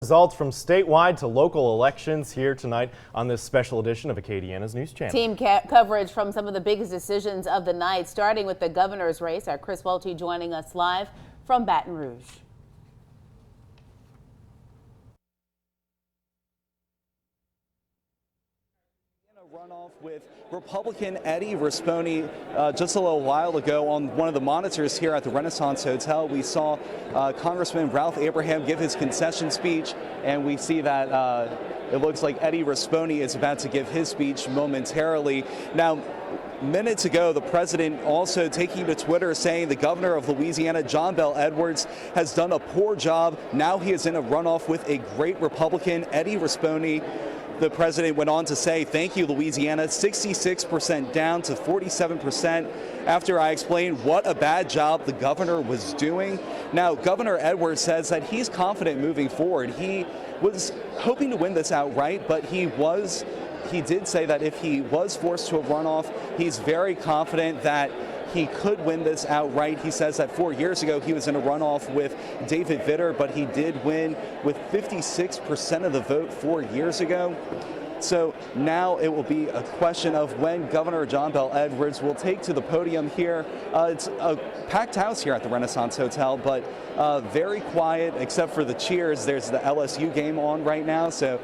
Results from statewide to local elections here tonight on this special edition of Acadiana's News Channel. Team coverage from some of the biggest decisions of the night, starting with the governor's race. Our Chris Welty joining us live from Baton Rouge. Runoff with Republican Eddie Rispone just a little while ago on one of the monitors here at the Renaissance Hotel. We saw Congressman Ralph Abraham give his concession speech, and we see that it looks like Eddie Rispone is about to give his speech momentarily. Now, minutes ago, the president also taking to Twitter saying the governor of Louisiana, John Bel Edwards, has done a poor job. Now he is in a runoff with a great Republican, Eddie Rispone. The president went on to say, "Thank you, Louisiana, 66% down to 47% after I explained what a bad job the governor was doing." Now, Governor Edwards says that he's confident moving forward. He was hoping to win this outright, but he did say that if he was forced to a runoff, he's very confident that he could win this outright. He says that 4 years ago he was in a runoff with David Vitter, but he did win with 56% of the vote 4 years ago. So now it will be a question of when Governor John Bel Edwards will take to the podium here. It's a packed house here at the Renaissance Hotel, but very quiet except for the cheers. There's the LSU game on right now. So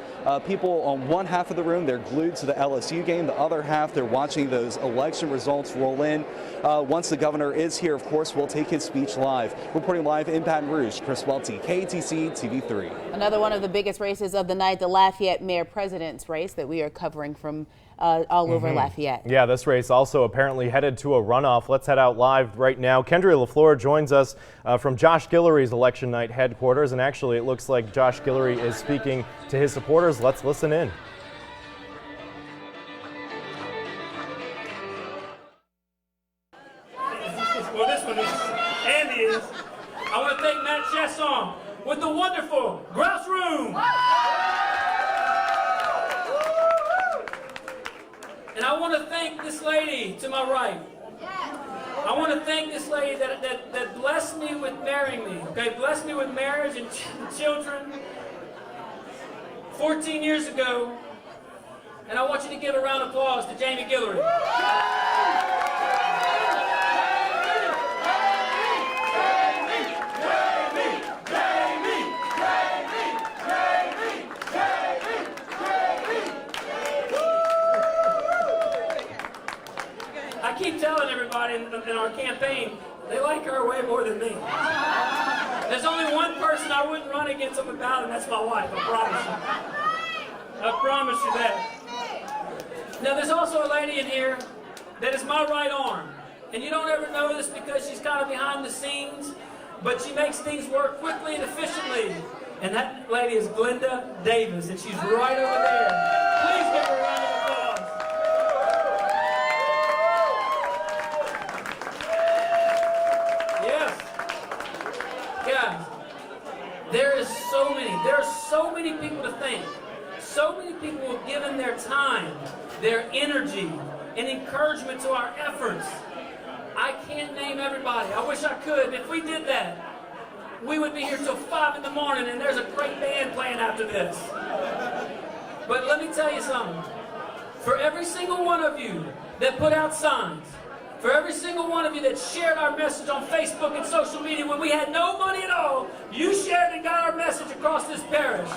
people on one half of the room, they're glued to the LSU game. The other half, they're watching those election results roll in. Once the governor is here, of course, we'll take his speech live. Reporting live in Baton Rouge, Chris Welty, KATC TV3. Another one of the biggest races of the night, the Lafayette Mayor-President's race that we are covering from all over Lafayette. Yeah, this race also apparently headed to a runoff. Let's head out live right now. Kendria LaFleur joins us from Josh Guillory's election night headquarters, and actually it looks like Josh Guillory is speaking to his supporters. Let's listen in. Well, this one is, Andy is. I want to thank Matt Chesson with the wonderful Grouse Room. And I want to thank this lady to my right. I want to thank this lady that blessed me with marrying me. Okay, blessed me with marriage and children 14 years ago. And I want you to give a round of applause to Jamie Guillory. I keep telling everybody in our campaign, they like her way more than me. There's only one person I wouldn't run against them about, and that's my wife, I promise you. I promise you that. Now, there's also a lady in here that is my right arm. And you don't ever know this because she's kind of behind the scenes, but she makes things work quickly and efficiently. And that lady is Glenda Davis, and she's right over there. Please give her a round of applause. There are so many people to thank. So many people who have given their time, their energy, and encouragement to our efforts. I can't name everybody. I wish I could. If we did that, we would be here till 5 in the morning, and there's a great band playing after this. But let me tell you something. For every single one of you that put out signs, for every single one of you that shared our message on Facebook and social media when we had no money at all, you shared and got our message across this parish.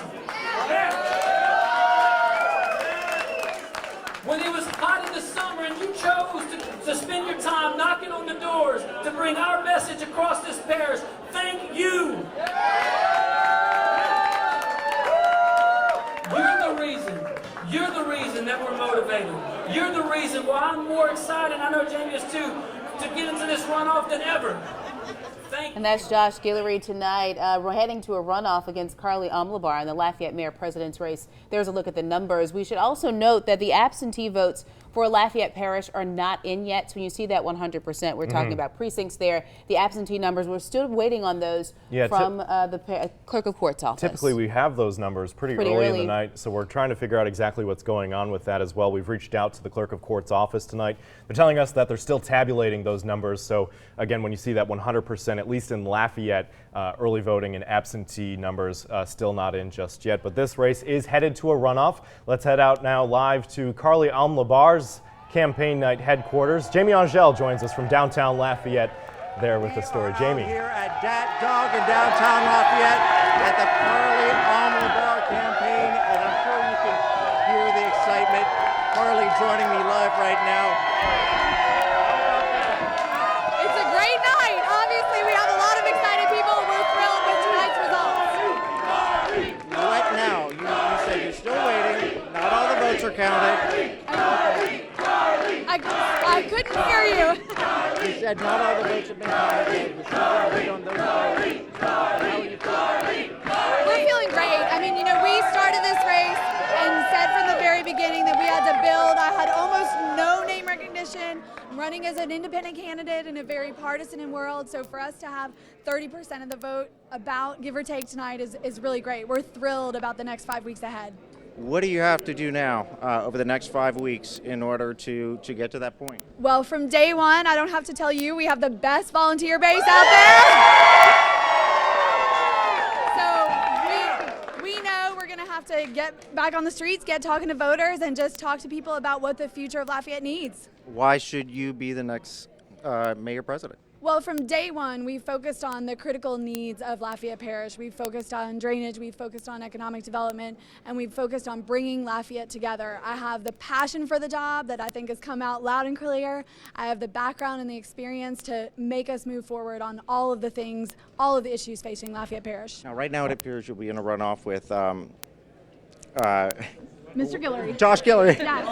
When it was hot in the summer and you chose to spend your time knocking on the doors to bring our message across this parish, thank you. You're the reason that we're motivated. You're the reason why I'm more excited, I know Jamie is too, to get into this runoff than ever. And that's Josh Guillory tonight. We're heading to a runoff against Carly Amlabar in the Lafayette Mayor-President's race. There's a look at the numbers. We should also note that the absentee votes for Lafayette Parish are not in yet. So when you see that 100%, we're talking about precincts there. The absentee numbers, we're still waiting on those from the clerk of court's office. Typically we have those numbers pretty early in the night, so we're trying to figure out exactly what's going on with that as well. We've reached out to the clerk of court's office tonight. They're telling us that they're still tabulating those numbers. So again, when you see that 100%, at least in Lafayette, early voting and absentee numbers still not in just yet. But this race is headed to a runoff. Let's head out now live to Carly Amlabar's campaign night headquarters. Jamie Angel joins us from downtown Lafayette there with the story. Jamie. Here at Dat Dog in downtown Lafayette at the Carly Amlabar campaign, and I'm sure you can hear the excitement. Carly joining me live right now. It's a great night. Obviously, we have a lot of excited people. We're thrilled with tonight's results. What now? You said you're still waiting. Not all the votes are counted. I couldn't hear you. You said not all the votes have been counted. You're still going to wait on those votes. How are you feeling? We're feeling great. I mean, we started this race and said from the very beginning that we had to build. I had almost no name recognition. I'm running as an independent candidate in a very partisan world. So for us to have 30% of the vote, about give or take tonight, is really great. We're thrilled about the next 5 weeks ahead. What do you have to do now over the next 5 weeks in order to get to that point? Well, from day one, I don't have to tell you, we have the best volunteer base out there. So we know we're going to have to get back on the streets, get talking to voters, and just talk to people about what the future of Lafayette needs. Why should you be the next mayor president? Well, from day one, we focused on the critical needs of Lafayette Parish. We've focused on drainage, we've focused on economic development, and we've focused on bringing Lafayette together. I have the passion for the job that I think has come out loud and clear. I have the background and the experience to make us move forward on all of the things, all of the issues facing Lafayette Parish. Now, right now it appears you'll be in a runoff with Mr. Guillory. Josh Guillory. Yes.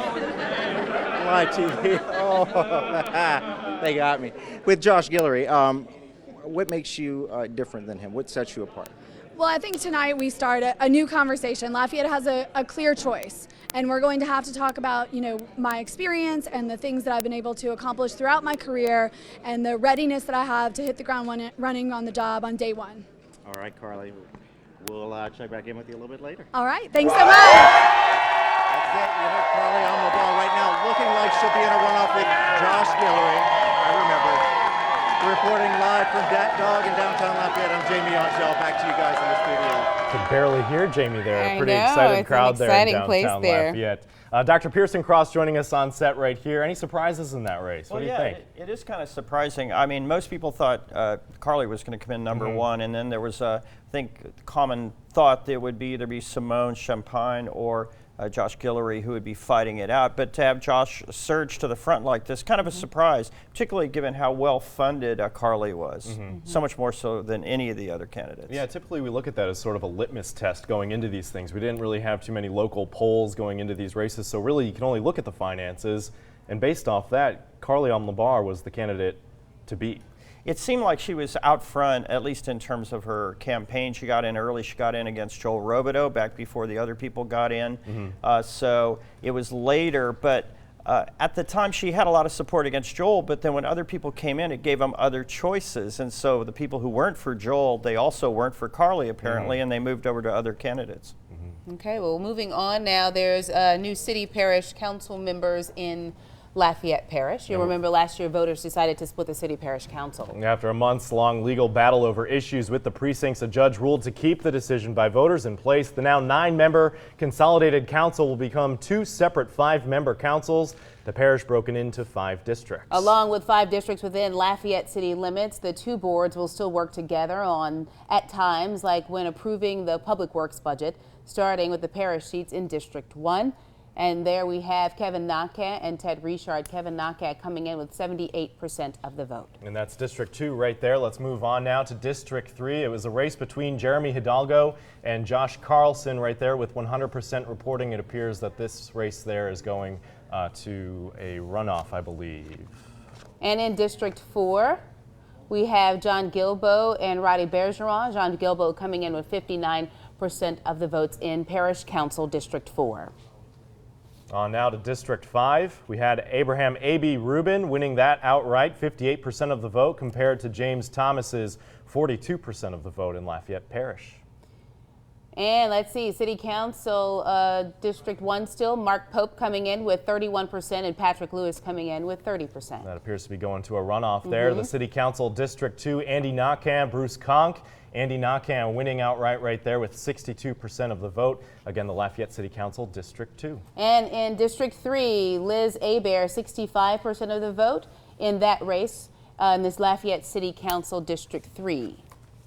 Live TV. Oh, they got me. With Josh Guillory, what makes you different than him? What sets you apart? Well, I think tonight we start a new conversation. Lafayette has a clear choice, and we're going to have to talk about, my experience and the things that I've been able to accomplish throughout my career and the readiness that I have to hit the ground running on the job on day one. All right, Carly. We'll check back in with you a little bit later. All right. Thanks so much. That's it. You have Carly on the ball right now, looking like she'll be in a runoff with Josh Guillory. I remember. Reporting live from Dat Dog in downtown Lafayette, I'm Jamie Angel. Back to you guys in the studio. Could barely hear Jamie there. I Pretty know, excited it's crowd an there exciting in place downtown there. Lafayette. Dr. Pearson Cross joining us on set right here. Any surprises in that race? What do you think? It is kind of surprising. I mean, most people thought Carly was going to come in number one, and then there was, I think, common thought that it would either be Simone Champagne or Josh Guillory who would be fighting it out. But to have Josh surge to the front like this, kind of a surprise, particularly given how well funded Carly was. So much more so than any of the other candidates. Yeah, typically we look at that as sort of a litmus test going into these things. We didn't really have too many local polls going into these races, so really you can only look at the finances, and based off that, Carly Amlabar was the candidate to beat. It seemed like she was out front, at least in terms of her campaign. She got in early. She got in against Joel Robideau back before the other people got in. So it was later, but at the time she had a lot of support against Joel, but then when other people came in, it gave them other choices. And so the people who weren't for Joel, they also weren't for Carly, apparently, and they moved over to other candidates. Okay, well, moving on now, there's new city parish council members in Lafayette Parish. You'll remember last year voters decided to split the city parish council. After a months-long legal battle over issues with the precincts, a judge ruled to keep the decision by voters in place. The now 9-member consolidated council will become 2 separate 5-member councils. The parish broken into 5 districts. Along with 5 districts within Lafayette city limits, the 2 boards will still work together at times, like when approving the public works budget, starting with the parish seats in District 1. And there we have Kevin Nakat and Ted Richard. Kevin Nakat coming in with 78% of the vote. And that's District 2 right there. Let's move on now to District 3. It was a race between Jeremy Hidalgo and Josh Carlson right there with 100% reporting. It appears that this race there is going to a runoff, I believe. And in District 4, we have John Guilbeault and Roddy Bergeron. John Guilbeault coming in with 59% of the votes in Parish Council District 4. On now to District 5, we had Abraham A.B. Rubin winning that outright, 58% of the vote, compared to James Thomas's 42% of the vote in Lafayette Parish. And let's see, City Council District 1 still, Mark Pope coming in with 31% and Patrick Lewis coming in with 30%. That appears to be going to a runoff there. The City Council District 2, Andy Nakam, Bruce Conk. Andy Nakam winning outright right there with 62% of the vote. Again, the Lafayette City Council District 2. And in District 3, Liz Hebert, 65% of the vote in that race in this Lafayette City Council District 3.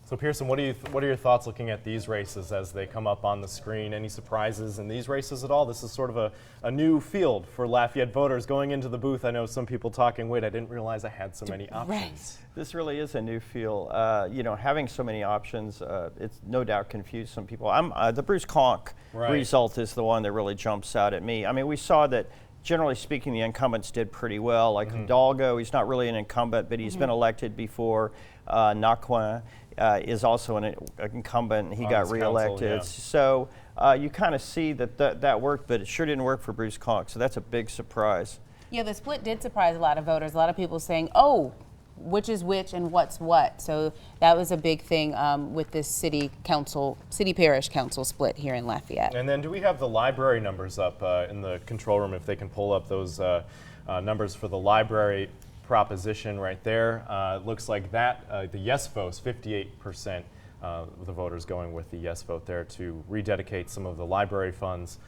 So Pearson, what are your thoughts looking at these races as they come up on the screen? Any surprises in these races at all? This is sort of a new field for Lafayette voters going into the booth. I know some people talking, wait, I didn't realize I had so many options. This really is a new field. You know, having so many options, it's no doubt confused some people. The Bruce Conk result is the one that really jumps out at me. I mean, we saw that generally speaking, the incumbents did pretty well. Like Hidalgo, he's not really an incumbent, but he's been elected before. Nakwa is also an incumbent, and he got reelected. So you kind of see that worked, but it sure didn't work for Bruce Conk. So that's a big surprise. Yeah, the split did surprise a lot of voters. A lot of people saying, oh, which is which and what's what. So that was a big thing with this city parish council split here in Lafayette. And then do we have the library numbers up in the control room, if they can pull up those numbers for the library proposition right there? Looks like that, the yes votes, 58% of the voters going with the yes vote there to rededicate some of the library funds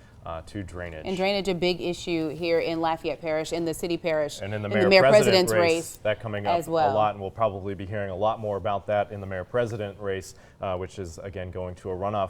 to drainage. And drainage, a big issue here in Lafayette Parish, in the city parish, and in the mayor mayor-president race that coming up as well. a lot, and we'll probably be hearing a lot more about that in the mayor-president race, which is again going to a runoff.